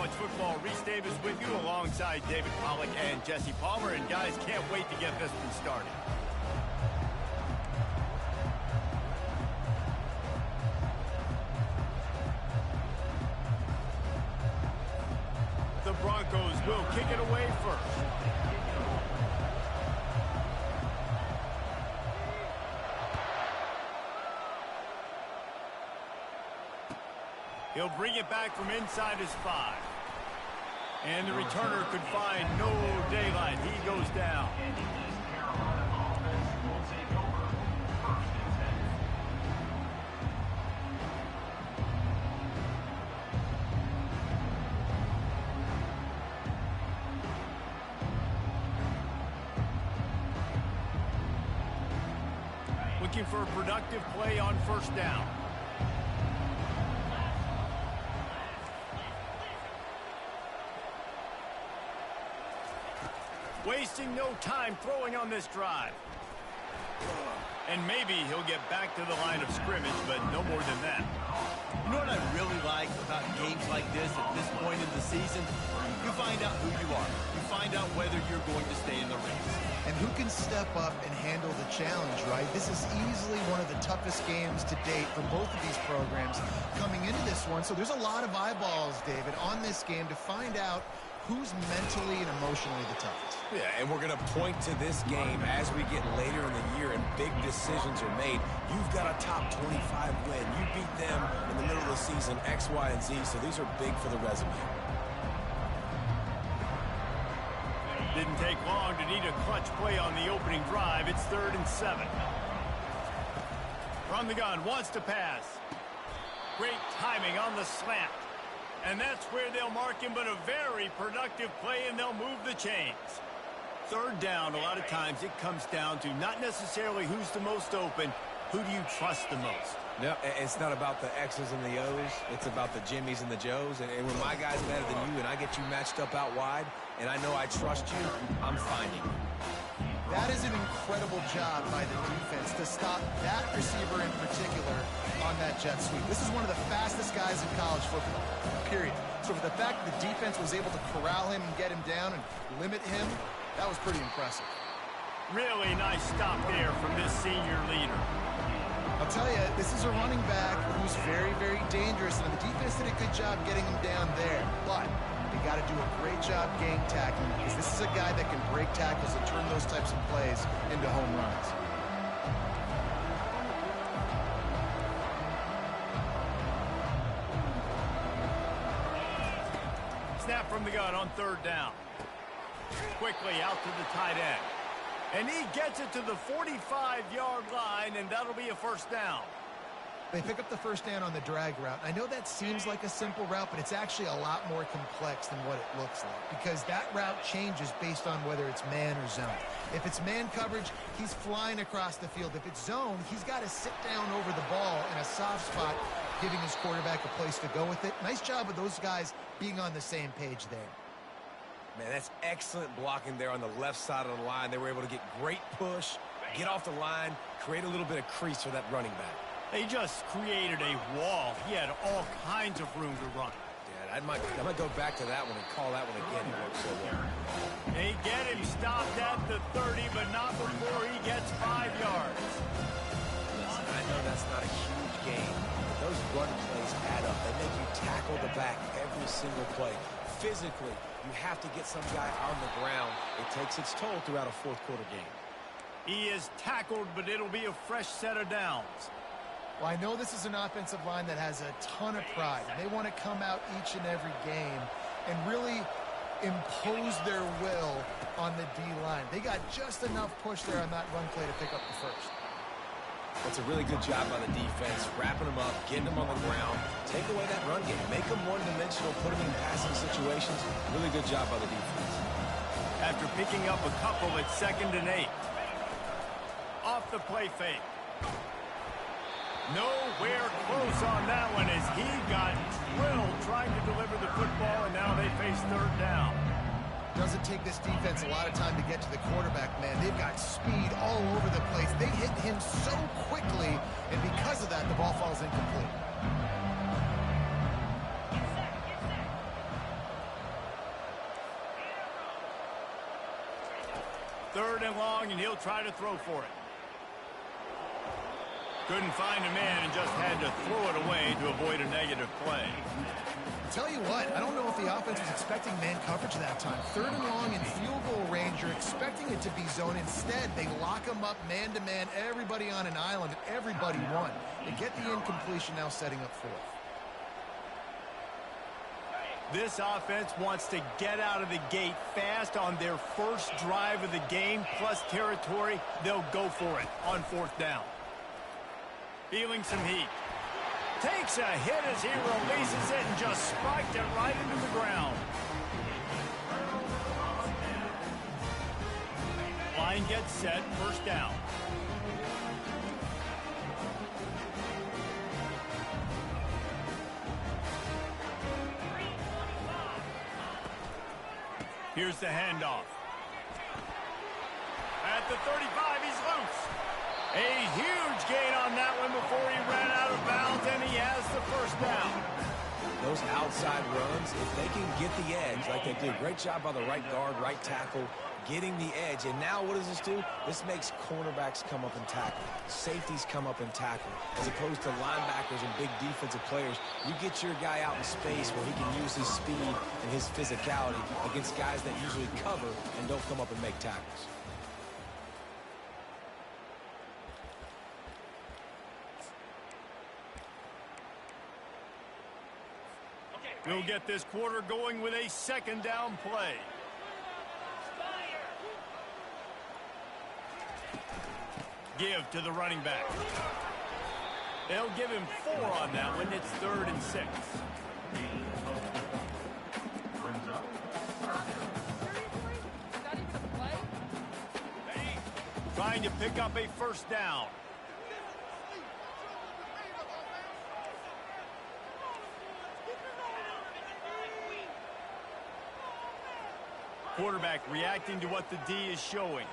College Football. Reese Davis with you alongside David Pollack and Jesse Palmer. And guys, can't wait to get this one started. The Broncos will kick it away first. He'll bring it back from inside his 5. And the returner could find no daylight. He goes down. Looking for a productive play on first down. Wasting no time throwing on this drive. And maybe he'll get back to the line of scrimmage, but no more than that. You know what I really like about games like this at this point in the season? You find out who you are. You find out whether you're going to stay in the race. And who can step up and handle the challenge, right? This is easily one of the toughest games to date for both of these programs coming into this one. So there's a lot of eyeballs, David, on this game to find out who's mentally and emotionally the toughest. Yeah, and we're going to point to this game as we get later in the year and big decisions are made. You've got a top 25 win. You beat them in the middle of the season, X, Y, and Z, so these are big for the resume. Didn't take long to need a clutch play on the opening drive. It's 3rd and 7. From the gun, wants to pass. Great timing on the slant. And that's where they'll mark him, but a very productive play, and they'll move the chains. 3rd down, a lot of times it comes down to not necessarily who's the most open, who do you trust the most? No, it's not about the X's and the O's. It's about the Jimmys and the Joes. And when my guy's better than you and I get you matched up out wide, and I know I trust you, I'm finding you. That is an incredible job by the defense to stop that receiver in particular on that jet sweep. This is one of the fastest guys in college football, period. So for the fact that the defense was able to corral him and get him down and limit him, that was pretty impressive. Really nice stop there from this senior leader. I'll tell you, this is a running back who's very, very dangerous, and the defense did a good job getting him down there. But they got to do a great job gang tackling, because this is a guy that can break tackles and turn those types of plays into home runs. Snap from the gun on 3rd down. Quickly out to the tight end. And he gets it to the 45-yard line, and that'll be a 1st down. They pick up the 1st down on the drag route. I know that seems like a simple route, but it's actually a lot more complex than what it looks like, because that route changes based on whether it's man or zone. If it's man coverage, he's flying across the field. If it's zone, he's got to sit down over the ball in a soft spot, giving his quarterback a place to go with it. Nice job of those guys being on the same page there. Man, that's excellent blocking there on the left side of the line. They were able to get great push, get off the line, create a little bit of crease for that running back. They just created a wall. He had all kinds of room to run. Yeah, I might go back to that one and call that one again. It worked so well. They get him stopped at the 30, but not before he gets 5 yards. Listen, I know that's not a huge game, but those run plays add up. They make you tackle the back every single play. Physically, you have to get some guy on the ground. It takes its toll throughout a 4th quarter game. He is tackled, but it'll be a fresh set of downs. Well, I know this is an offensive line that has a ton of pride. They want to come out each and every game and really impose their will on the D-line. They got just enough push there on that run play to pick up the 1st. That's a really good job by the defense, wrapping them up, getting them on the ground, take away that run game, make them one-dimensional, put them in passing situations. Really good job by the defense. After picking up a couple at 2nd and 8. Off the play fake. Nowhere close on that one as he got drilled trying to deliver the football, and now they face 3rd down. Doesn't take this defense a lot of time to get to the quarterback, man. They've got speed all over the place. They hit him so quickly, and because of that, the ball falls incomplete. 3rd and long, and he'll try to throw for it. Couldn't find a man and just had to throw it away to avoid a negative play. I'll tell you what, I don't know if the offense was expecting man coverage that time. 3rd and long in field goal range, you're expecting it to be zone. Instead, they lock them up man-to-man, everybody on an island, and everybody won. They get the incompletion, now setting up 4th. This offense wants to get out of the gate fast on their first drive of the game, plus territory. They'll go for it on 4th down. Feeling some heat. Takes a hit as he releases it and just spiked it right into the ground. Line gets set, 1st down. Here's the handoff. At the 35, he's loose. A huge gain on that one before he ran out of bounds, and he has the 1st down. Those outside runs, if they can get the edge like they did, great job by the right guard, right tackle, getting the edge. And now what does this do? This makes cornerbacks come up and tackle. Safeties come up and tackle. As opposed to linebackers and big defensive players, you get your guy out in space where he can use his speed and his physicality against guys that usually cover and don't come up and make tackles. We'll get this quarter going with a 2nd down play. Give to the running back. They'll give him 4 on that one. It's 3rd and 6. Trying to pick up a 1st down. Quarterback reacting to what the D is showing.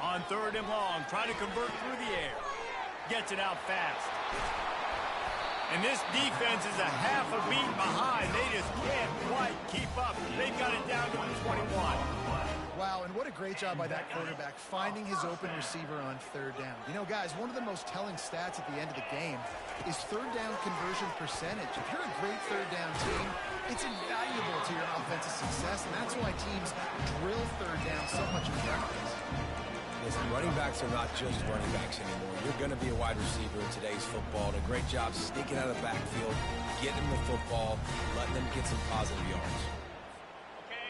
On 3rd and long, trying to convert through the air. Gets it out fast. And this defense is a half a beat behind. They just can't quite keep up. They've got it down to the 21. Wow, and what a great job by that quarterback, finding his open receiver on 3rd down. You know, guys, one of the most telling stats at the end of the game is 3rd down conversion percentage. If you're a great 3rd down team, it's invaluable to your offensive success, and that's why teams drill 3rd down so much in practice. Listen, running backs are not just running backs anymore. You're going to be a wide receiver in today's football. And a great job sneaking out of the backfield, getting the football, letting them get some positive yards.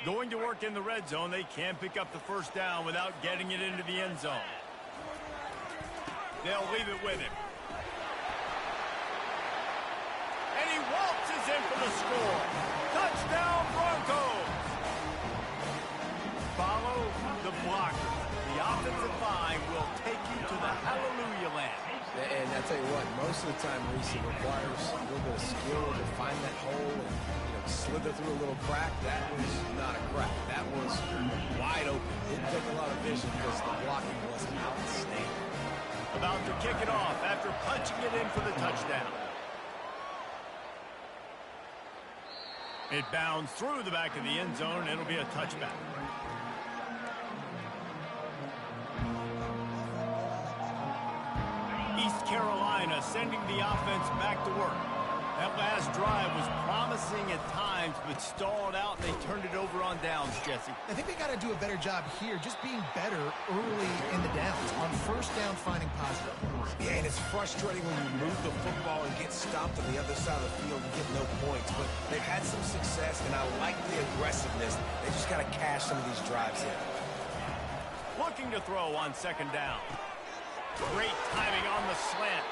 Going to work in the red zone. They can't pick up the 1st down without getting it into the end zone. They'll leave it with him. And he waltzes in for the score. Touchdown, Broncos. Follow the blocker. The offensive line will take you to the hallelujah land. And I tell you what, most of the time, Reese, it requires a little bit of skill to find that hole and slither through a little crack. That was not a crack. That was wide open. Didn't take a lot of vision because the blocking was outstanding. About to kick it off after punching it in for the touchdown. It bounds through the back of the end zone, and it'll be a touchback. East Carolina sending the offense back to work. That last drive was promising at times, but stalled out, and they turned it over on downs, Jesse. I think they got to do a better job here, just being better early in the downs. On 1st down, finding positive. Yeah, and it's frustrating when you move the football and get stopped on the other side of the field and get no points. But they've had some success, and I like the aggressiveness. They just got to cash some of these drives in. Looking to throw on 2nd down. Great timing on the slant.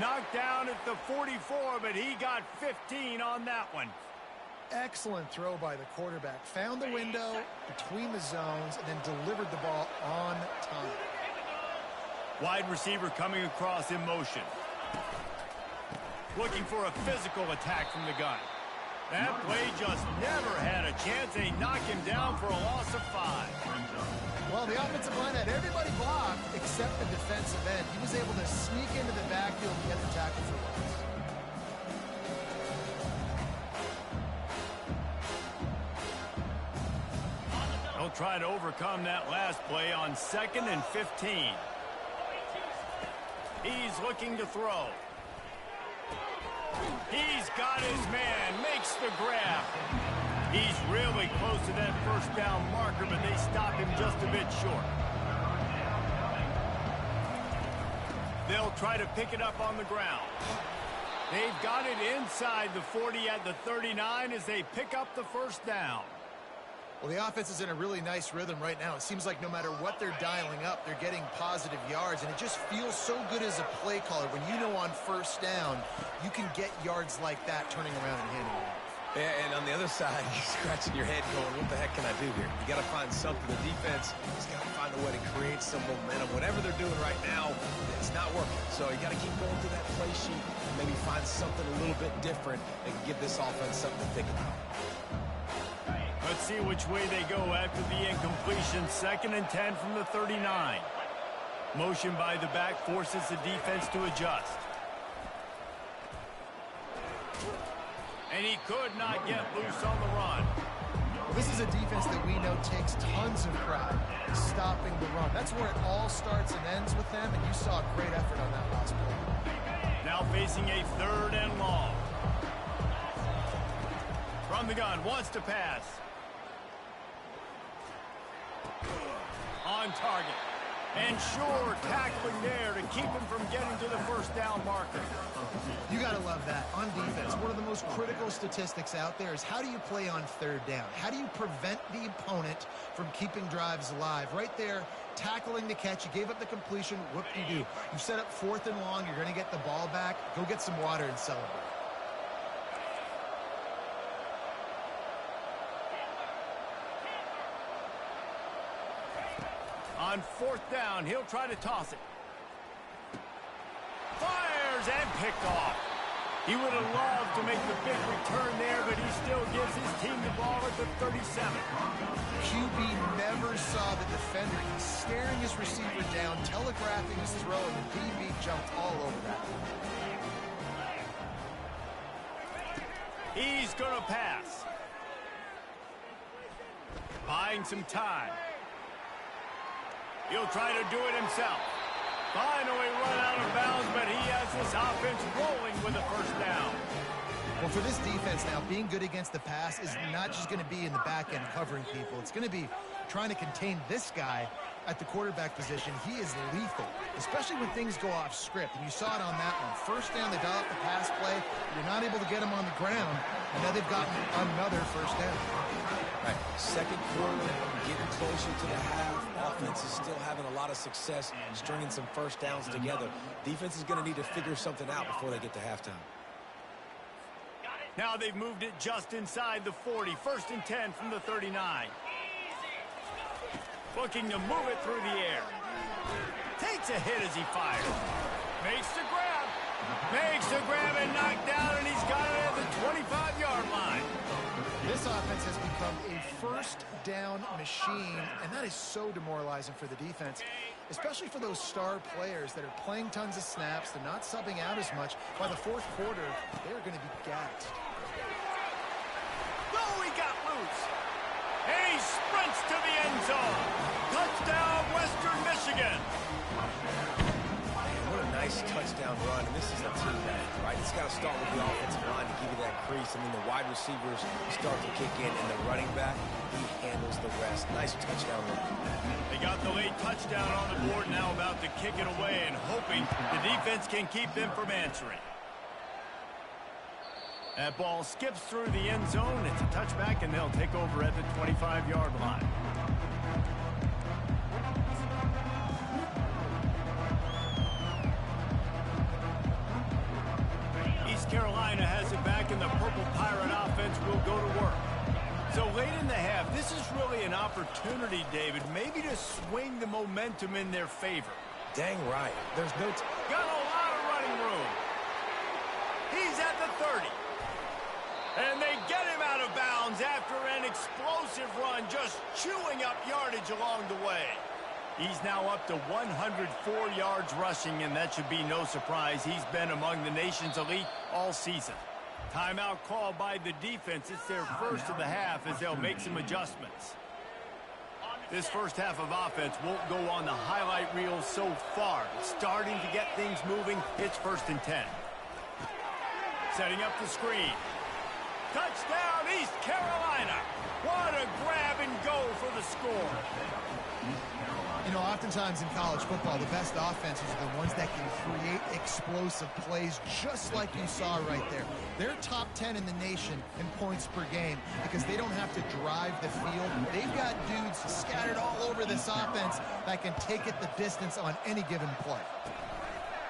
Knocked down at the 44, but he got 15 on that one. Excellent throw by the quarterback. Found the window between the zones and then delivered the ball on time. Wide receiver coming across in motion. Looking for a physical attack from the gun. That play just never had a chance. They knock him down for a loss of 5. Well, the offensive line had everybody blocked except the defensive end. He was able to sneak into the backfield and get the tackle for loss. try to overcome that last play on 2nd and 15. He's looking to throw. He's got his man, makes the grab. He's really close to that first down marker, but they stop him just a bit short. They'll try to pick it up on the ground. They've got it inside the 40 at the 39 as they pick up the first down. Well, the offense is in a really nice rhythm right now. It seems like no matter what they're dialing up, they're getting positive yards, and it just feels so good as a play caller when you know on first down you can get yards like that turning around and handing it off. Yeah, and on the other side, you're scratching your head going, what the heck can I do here? You got to find something. The defense has got to find a way to create some momentum. Whatever they're doing right now, it's not working. So you got to keep going through that play sheet and maybe find something a little bit different that can give this offense something to think about. Let's see which way they go after the incompletion. 2nd and 10 from the 39. Motion by the back forces the defense to adjust. And he could not get loose on the run. Well, this is a defense that we know takes tons of pride in stopping the run. That's where it all starts and ends with them, and you saw a great effort on that last play. Now facing a 3rd and long. From the gun, wants to pass. On target. And sure, tackling there to keep him from getting to the first down marker. You got to love that. On defense, one of the most critical statistics out there is how do you play on 3rd down? How do you prevent the opponent from keeping drives alive? Right there, tackling the catch. You gave up the completion. What do you do? You set up 4th and long. You're going to get the ball back. Go get some water and celebrate. On 4th down, he'll try to toss it. Fires and picked off. He would have loved to make the big return there, but he still gives his team the ball at the 37. QB never saw the defender. He's staring his receiver down, telegraphing his throw, and the DB jumped all over that. He's going to pass. Buying some time. He'll try to do it himself. Finally run out of bounds, but he has this offense rolling with a first down. Well, for this defense now, being good against the pass is not just going to be in the back end covering people. It's going to be trying to contain this guy at the quarterback position. He is lethal, especially when things go off script. And you saw it on that one. First down, they dial up the pass play. You're not able to get him on the ground, and now they've gotten another first down. Right. 2nd quarter, getting closer to the half. Offense is still having a lot of success stringing some first downs together. Defense is going to need to figure something out before they get to halftime. Now they've moved it just inside the 40. 1st and 10 from the 39. Looking to move it through the air. Takes a hit as he fires. Makes the grab. Makes the grab and knocked down, and he's got it at the 25-yard line. This offense has become a first down machine, and that is so demoralizing for the defense, especially for those star players that are playing tons of snaps. They're not subbing out as much. By the 4th quarter, they're going to be gassed. Oh, he got loose. And he sprints to the end zone. Touchdown, Western Michigan. What a nice touchdown run. And this is a team effort, right? It's got to start with the offensive line to give you that crease. I mean, the wide receivers start to kick in, and the running back, he handles the rest. Nice touchdown run. They got the late touchdown on the board, now about to kick it away and hoping the defense can keep them from answering. That ball skips through the end zone. It's a touchback, and they'll take over at the 25-yard line. East Carolina has it back, and the Purple Pirate offense will go to work. So late in the half, this is really an opportunity, David, maybe to swing the momentum in their favor. Dang right. There's no... Got a lot of running room. He's at the 30. And they get him out of bounds after an explosive run, just chewing up yardage along the way. He's now up to 104 yards rushing, and that should be no surprise. He's been among the nation's elite all season. Timeout called by the defense. It's their first of the half as they'll make some adjustments. This first half of offense won't go on the highlight reel so far. It's starting to get things moving. It's 1st and 10. Setting up the screen. Touchdown, East Carolina. What a grab and go for the score. You know, oftentimes in college football, the best offenses are the ones that can create explosive plays just like you saw right there. They're top 10 in the nation in points per game because they don't have to drive the field. They've got dudes scattered all over this offense that can take it the distance on any given play.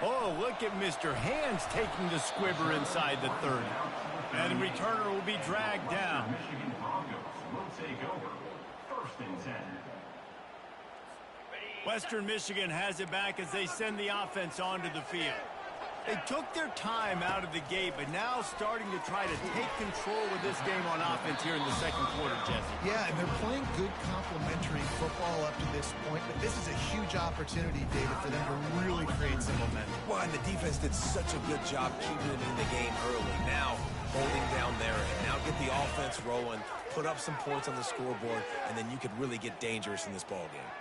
Oh, look at Mr. Hands taking the squibber inside the 30. And the returner will be dragged down. Michigan Broncos will take over 1st and 10. Western Michigan has it back as they send the offense onto the field. They took their time out of the gate, but now starting to try to take control of this game on offense here in the 2nd quarter, Jesse. Yeah, and they're playing good complementary football up to this point, but this is a huge opportunity, David, for them to really create some momentum. Well, and the defense did such a good job keeping them in the game early. Now, holding down there, and now get the offense rolling, put up some points on the scoreboard, and then you could really get dangerous in this ball game.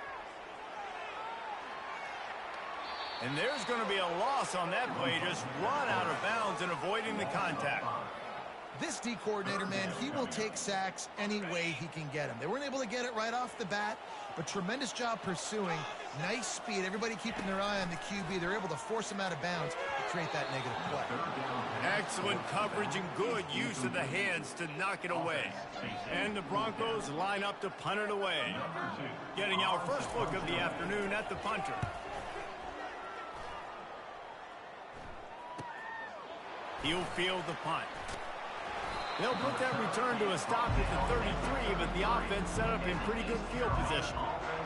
And there's going to be a loss on that play. Just run out of bounds and avoiding the contact. This D coordinator, man, he will take sacks any way he can get them. They weren't able to get it right off the bat, but tremendous job pursuing. Nice speed. Everybody keeping their eye on the QB. They're able to force him out of bounds to create that negative play. Excellent coverage and good use of the hands to knock it away. And the Broncos line up to punt it away. Getting our first look of the afternoon at the punter. He'll field the punt. They'll put that return to a stop at the 33, but the offense set up in pretty good field position.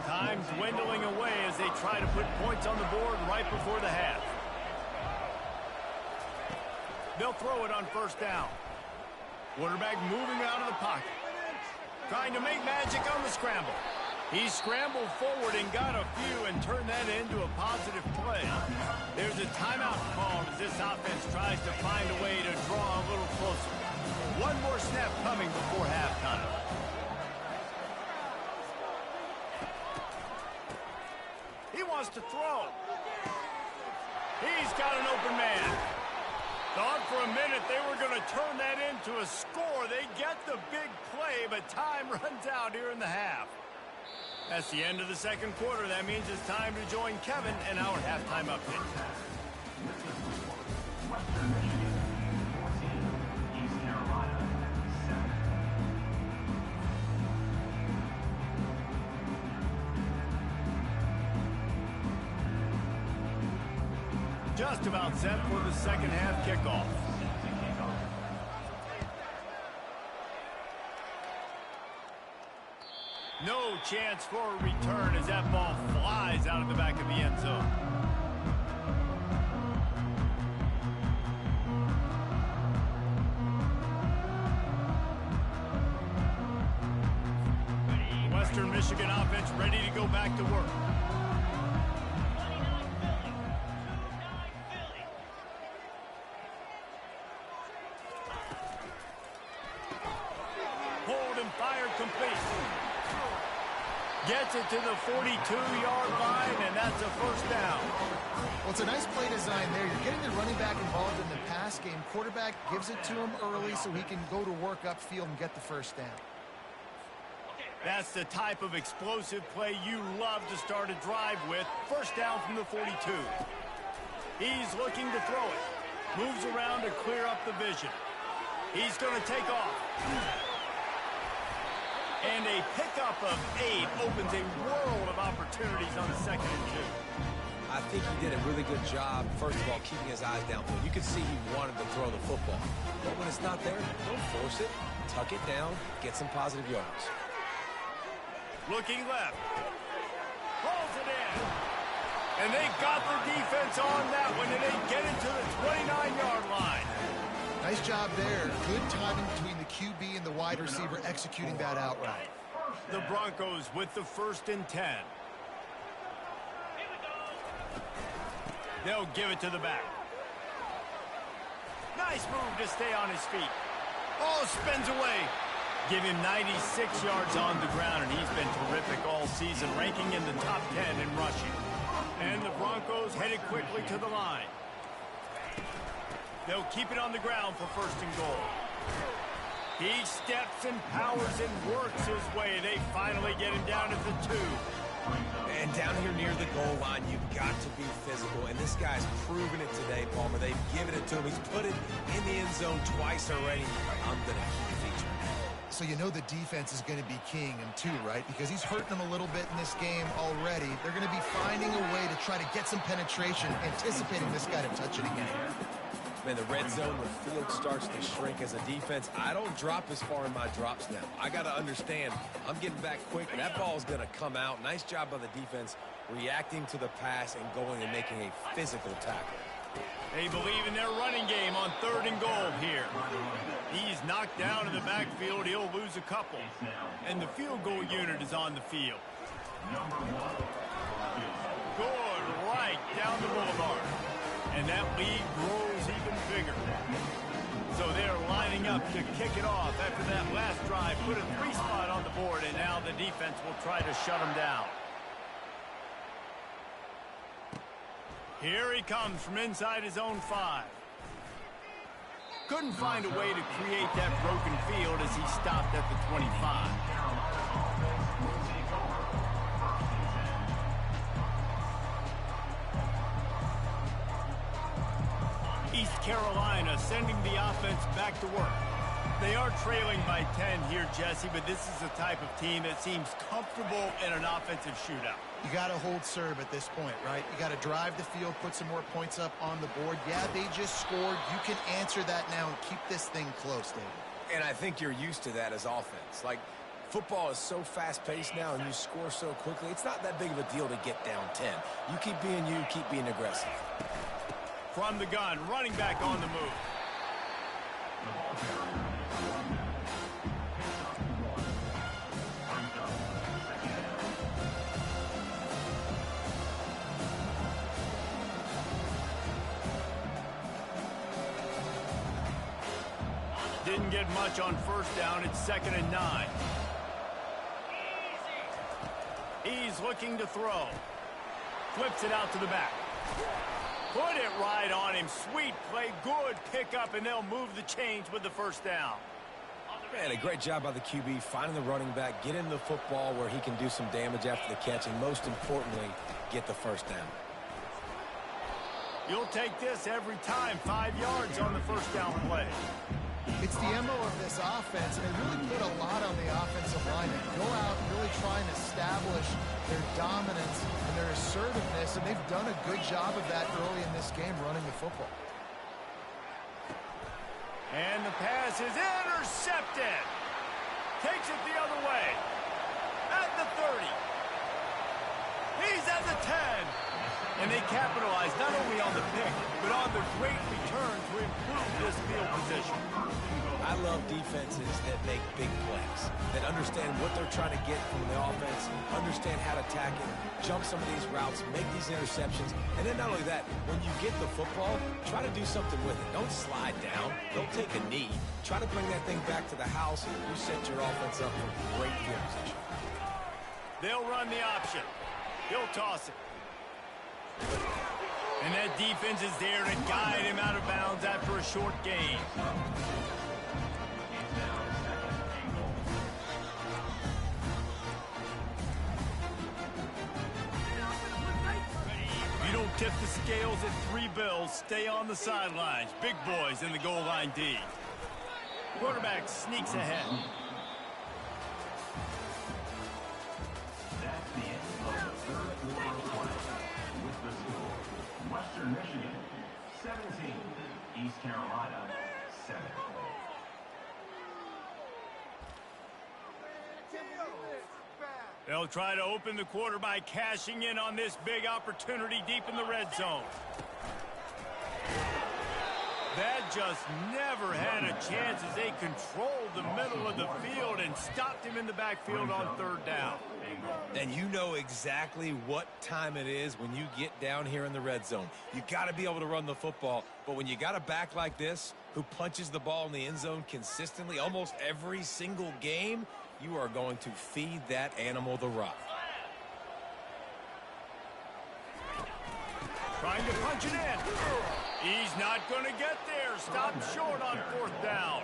Time dwindling away as they try to put points on the board right before the half. They'll throw it on 1st down. Quarterback moving out of the pocket. Trying to make magic on the scramble. He scrambled forward and got a few and turned that into a positive play. There's a timeout called as this offense tries to find a way to draw a little closer. One more snap coming before halftime. He wants to throw. He's got an open man. Thought for a minute they were going to turn that into a score. They get the big play, but time runs out here in the half. That's the end of the 2nd quarter. That means it's time to join Kevin and our halftime update. Western Michigan 14, East Carolina 7. Just about set for the 2nd half kickoff. No chance for a return as that ball flies out of the back of the end zone. Western Michigan offense ready to go back to work. Hold and fire complete. Gets it to the 42-yard line, and that's a 1st down. Well, it's a nice play design there. You're getting the running back involved in the pass game. Quarterback gives it to him early so he can go to work upfield and get the 1st down. That's the type of explosive play you love to start a drive with. 1st down from the 42. He's looking to throw it. Moves around to clear up the vision. He's going to take off. And a pickup of 8 opens a world of opportunities on 2nd and 2. I think he did a really good job, first of all, keeping his eyes downfield. You could see he wanted to throw the football. But when it's not there, don't force it. Tuck it down. Get some positive yards. Looking left. Pulls it in. And they got the defense on that one, and they get it to the 29-yard line. Nice job there. Good timing between the QB and the wide receiver executing that outright. The Broncos with the 1st and 10. They'll give it to the back. Nice move to stay on his feet. Oh, spins away. Give him 96 yards on the ground, and he's been terrific all season, ranking in the top 10 in rushing. And the Broncos headed quickly to the line. They'll keep it on the ground for first and goal. He steps and powers and works his way. They finally get him down at the 2. And down here near the goal line, you've got to be physical. And this guy's proven it today, Palmer. They've given it to him. He's put it in the end zone twice already. I'm going to keep featuring him. So you know the defense is going to be keying him too, right? Because he's hurting them a little bit in this game already. They're going to be finding a way to try to get some penetration, anticipating this guy to touch it again. Man, the red zone, the field starts to shrink as a defense. I don't drop as far in my drops now. I got to understand, I'm getting back quick. That ball is going to come out. Nice job by the defense reacting to the pass and going and making a physical tackle. They believe in their running game on 3rd and goal here. He's knocked down in the backfield. He'll lose a couple. And the field goal unit is on the field. Good right down the boulevard. And that lead grows even bigger. So they're lining up to kick it off after that last drive. Put a 3 spot on the board, and now the defense will try to shut them down. Here he comes from inside his own 5. Couldn't find a way to create that broken field as he stopped at the 25. East Carolina sending the offense back to work. They are trailing by 10 here, Jesse, but this is the type of team that seems comfortable in an offensive shootout. You got to hold serve at this point, right? You got to drive the field, put some more points up on the board. Yeah, they just scored. You can answer that now and keep this thing close, David. And I think you're used to that as offense. Like, football is so fast-paced now and you score so quickly, it's not that big of a deal to get down 10. You keep being you, keep being aggressive. From the gun, running back on the move. Didn't get much on first down. It's 2nd and 9. He's looking to throw. Flips it out to the back. Put it right on him. Sweet play. Good pickup, and they'll move the chains with the first down. Man, a great job by the QB, finding the running back, getting the football where he can do some damage after the catch, and most importantly, get the first down. You'll take this every time. 5 yards on the first down play. It's the MO of this offense, and they really put a lot on the offensive line and go out and really try and establish their dominance and their assertiveness, and they've done a good job of that early in this game running the football. And the pass is intercepted. Takes it the other way. At the 30. He's at the 10. And they capitalize not only on the pick, but on the great return to improve this field position. I love defenses that make big plays, that understand what they're trying to get from the offense, understand how to attack it, jump some of these routes, make these interceptions, and then not only that, when you get the football, try to do something with it. Don't slide down. Don't take a knee. Try to bring that thing back to the house, and you set your offense up for great field position. They'll run the option. He'll toss it. And that defense is there to guide him out of bounds after a short gain. You don't tip the scales at 3 bills. Stay on the sidelines. Big boys in the goal line D. Quarterback sneaks ahead. That's the end of the third quarter play with the score. Western Michigan, 17. East Carolina, 7. They'll try to open the quarter by cashing in on this big opportunity deep in the red zone. That just never had a chance as they controlled the middle of the field and stopped him in the backfield on third down. And you know exactly what time it is when you get down here in the red zone. You got to be able to run the football, but when you got a back like this who punches the ball in the end zone consistently almost every single game, you are going to feed that animal the rock. Trying to punch it in. He's not going to get there. Stopped short on fourth down.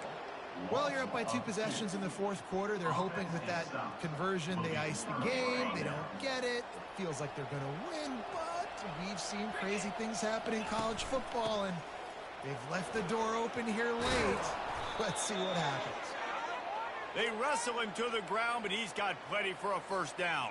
Well, you're up by 2 possessions in the fourth quarter. They're hoping with that conversion they ice the game. They don't get it. It feels like they're going to win, but we've seen crazy things happen in college football, and they've left the door open here late. Let's see what happens. They wrestle him to the ground, but he's got plenty for a first down.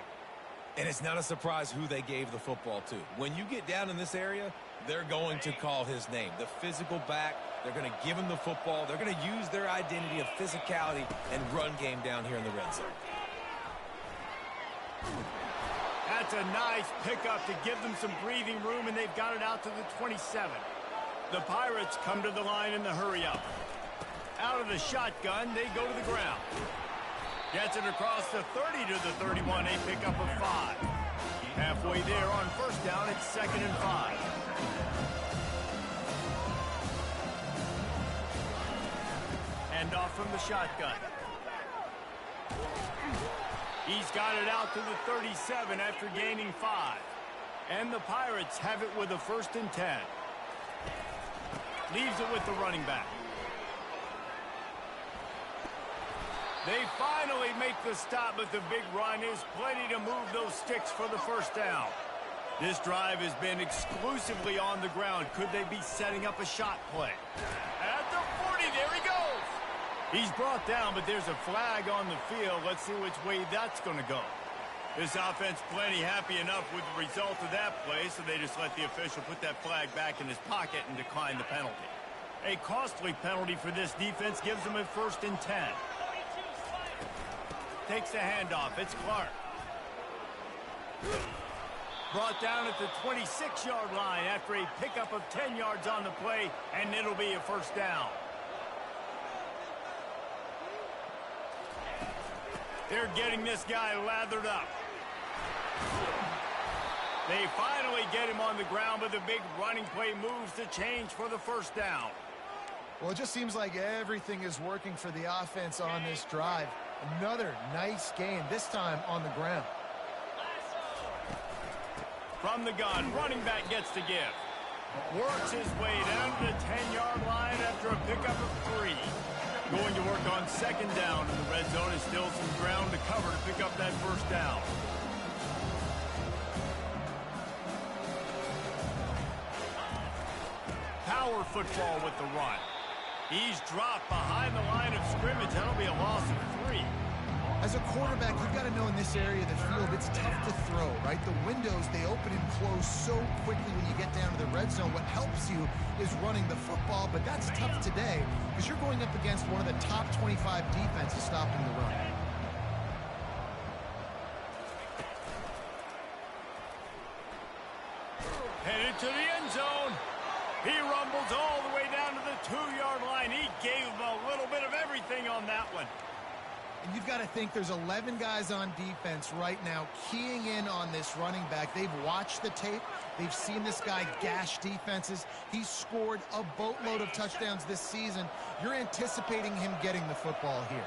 And it's not a surprise who they gave the football to. When you get down in this area, they're going to call his name. The physical back, they're going to give him the football. They're going to use their identity of physicality and run game down here in the red zone. That's a nice pickup to give them some breathing room, and they've got it out to the 27. The Pirates come to the line in the hurry-up. Out of the shotgun, they go to the ground. Gets it across the 30 to the 31, a pickup of 5. Halfway there on first down, it's 2nd and 5. Hand off from the shotgun. He's got it out to the 37 after gaining 5. And the Pirates have it with a 1st and 10. Leaves it with the running back. They finally make the stop, but the big run is plenty to move those sticks for the first down. This drive has been exclusively on the ground. Could they be setting up a shot play? At the 40, there he goes. He's brought down, but there's a flag on the field. Let's see which way that's going to go. This offense plenty happy enough with the result of that play, so they just let the official put that flag back in his pocket and decline the penalty. A costly penalty for this defense gives them a 1st and 10. Takes the handoff. It's Clark. Brought down at the 26-yard line after a pickup of 10 yards on the play, and it'll be a first down. They're getting this guy lathered up. They finally get him on the ground, but the big running play moves the change for the first down. Well, it just seems like everything is working for the offense on this drive. Another nice gain, this time on the ground. From the gun, running back gets to give. Works his way down to the 10-yard line after a pickup of 3. Going to work on 2nd down, and the red zone is still some ground to cover to pick up that first down. Power football with the run. He's dropped behind the line of scrimmage. That'll be a loss of 3. As a quarterback, you've got to know in this area of the field, it's tough to throw, right? The windows, they open and close so quickly when you get down to the red zone. What helps you is running the football, but that's tough today because you're going up against one of the top 25 defenses stopping the run. Headed to the end zone. He rumbles all the way down to the 2-yard line. He gave him a little bit of everything on that one. And you've got to think there's 11 guys on defense right now keying in on this running back. They've watched the tape. They've seen this guy gash defenses. He's scored a boatload of touchdowns this season. You're anticipating him getting the football here.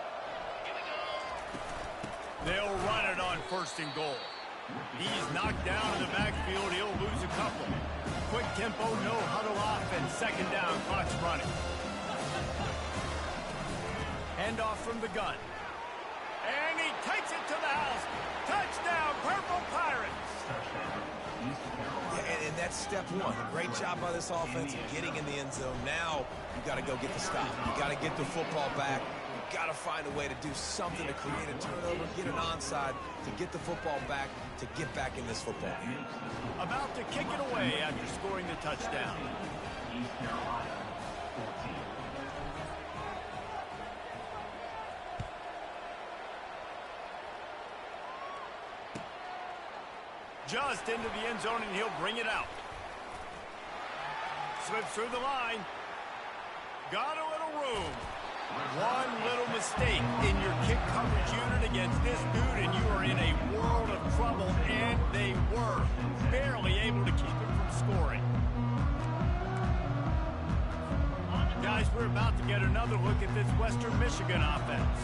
They'll run it on 1st and goal. He's knocked down in the backfield. He'll lose a couple. Quick tempo, no huddle offense. 2nd down, clock's running. Handoff from the gun. And he takes it to the house. Touchdown, Purple Pirates. Yeah, and that's step 1. Great job by this offense getting in the end zone. Now you got to go get the stop. You got to get the football back. You got to find a way to do something to create a turnover, get an onside, to get the football back, to get back in this football game. About to kick it away after scoring the touchdown. East Carolina, 14. Just into the end zone, and he'll bring it out. Slips through the line. Got a little room. One little mistake in your kick coverage unit against this dude, and you are in a world of trouble, and they were barely able to keep him from scoring. Guys, we're about to get another look at this Western Michigan offense.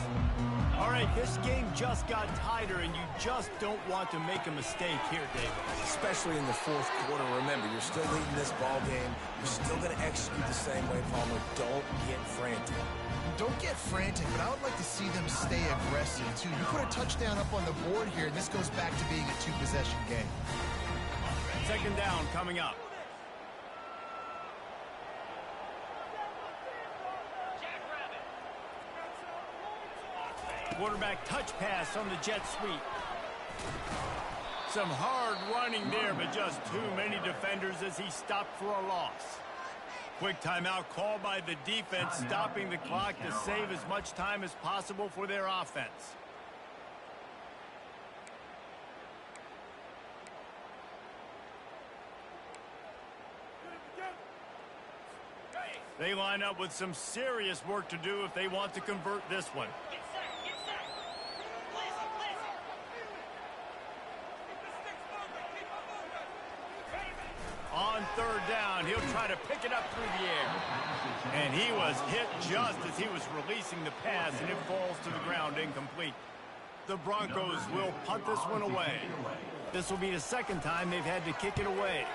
All right, this game just got tighter, and you just don't want to make a mistake here, David. Especially in the fourth quarter. Remember, you're still leading this ball game. You're still going to execute the same way, Palmer. Don't get frantic. Don't get frantic, but I would like to see them stay aggressive, too. You put a touchdown up on the board here, and this goes back to being a two-possession game. Second down coming up. Quarterback touch pass on the jet sweep. Some hard running there, but just too many defenders as he stopped for a loss. Quick timeout called by the defense, stopping the clock to save as much time as possible for their offense. They line up with some serious work to do if they want to convert this one. On third down, he'll try to pick it up through the air. And he was hit just as he was releasing the pass, and it falls to the ground incomplete. The Broncos will punt this one away. This will be the second time they've had to kick it away.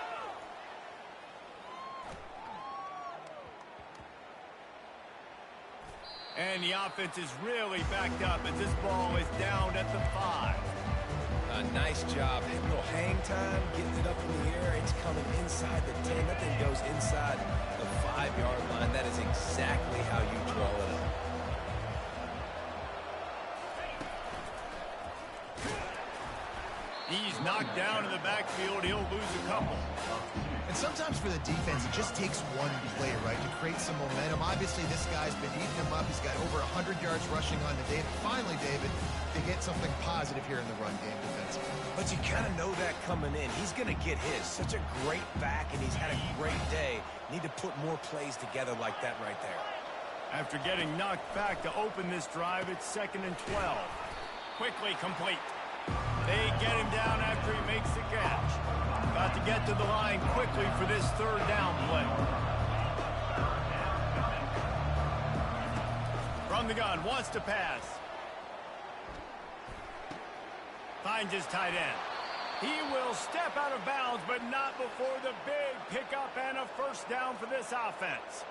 And the offense is really backed up as this ball is down at the 5. Nice job. A little hang time, getting it up in the air. It's coming inside the 10. That thing goes inside the 5-yard line. That is exactly how you draw it up. He's knocked down in the backfield. He'll lose a couple. And sometimes for the defense, it just takes one play, right, to create some momentum. Obviously, this guy's been eating him up. He's got over 100 yards rushing on the day. Finally, David, they get something positive here in the run game defensively. But you kind of know that coming in. He's going to get his. Such a great back, and he's had a great day. Need to put more plays together like that right there. After getting knocked back to open this drive, it's 2nd and 12. Quickly complete. They get him down after he makes the catch. Got to get to the line quickly for this third down play. From the gun, wants to pass. Finds his tight end. He will step out of bounds, but not before the big pickup and a first down for this offense.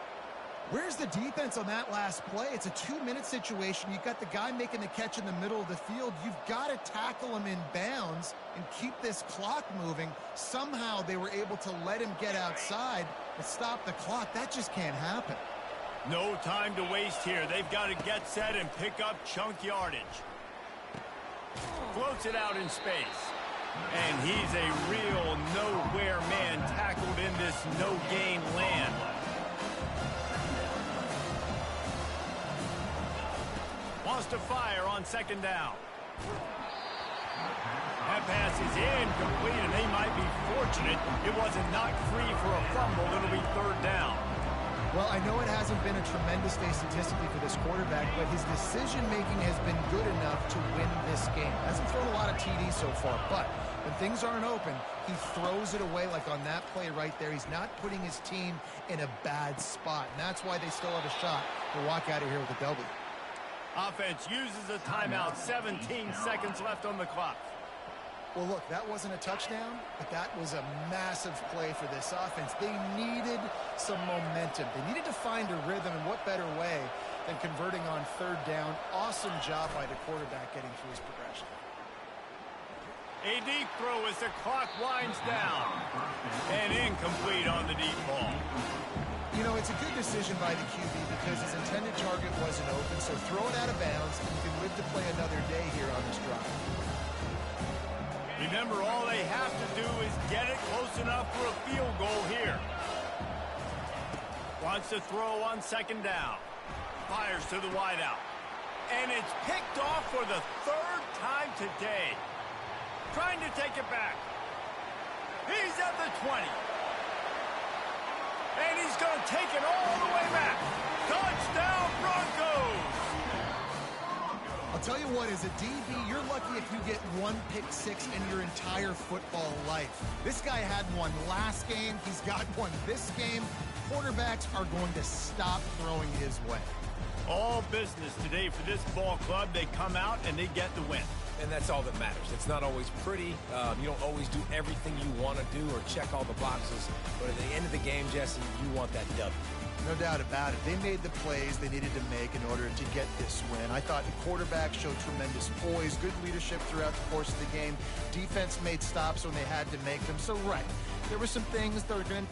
Where's the defense on that last play? It's a 2-minute situation. You've got the guy making the catch in the middle of the field. You've got to tackle him in bounds and keep this clock moving. Somehow they were able to let him get outside and stop the clock. That just can't happen. No time to waste here. They've got to get set and pick up chunk yardage. Floats it out in space. And he's a real nowhere man tackled in this no-gain land. Wants to fire on 2nd down. That pass is incomplete, and they might be fortunate it wasn't knocked free for a fumble. It'll be 3rd down. Well, I know it hasn't been a tremendous day statistically for this quarterback, but his decision-making has been good enough to win this game. Hasn't thrown a lot of TDs so far, but when things aren't open, he throws it away like on that play right there. He's not putting his team in a bad spot, and that's why they still have a shot to walk out of here with a W. Offense uses a timeout. 17 seconds left on the clock. Well, look, that wasn't a touchdown, but that was a massive play for this offense. They needed some momentum. They needed to find a rhythm, and what better way than converting on 3rd down. Awesome job by the quarterback getting through his progression. A deep throw as the clock winds down. And incomplete on the deep ball. You know, it's a good decision by the QB because his intended target wasn't open, so throw it out of bounds, and you can live to play another day here on this drive. Remember, all they have to do is get it close enough for a field goal here. Wants to throw on 2nd down. Fires to the wideout. And it's picked off for the 3rd time today. Trying to take it back. He's at the 20. And he's going to take it all the way back. tell you what, as a DB, you're lucky if you get one pick six in your entire football life. This guy had one last game. He's got one this game. Quarterbacks are going to stop throwing his way. All business today for this ball club. They come out and they get the win. And that's all that matters. It's not always pretty. You don't always do everything you want to do or check all the boxes. But at the end of the game, Jesse, you want that W. No doubt about it. They made the plays they needed to make in order to get this win. I thought the quarterback showed tremendous poise, good leadership throughout the course of the game. Defense made stops when they had to make them. So, right, there were some things that were going to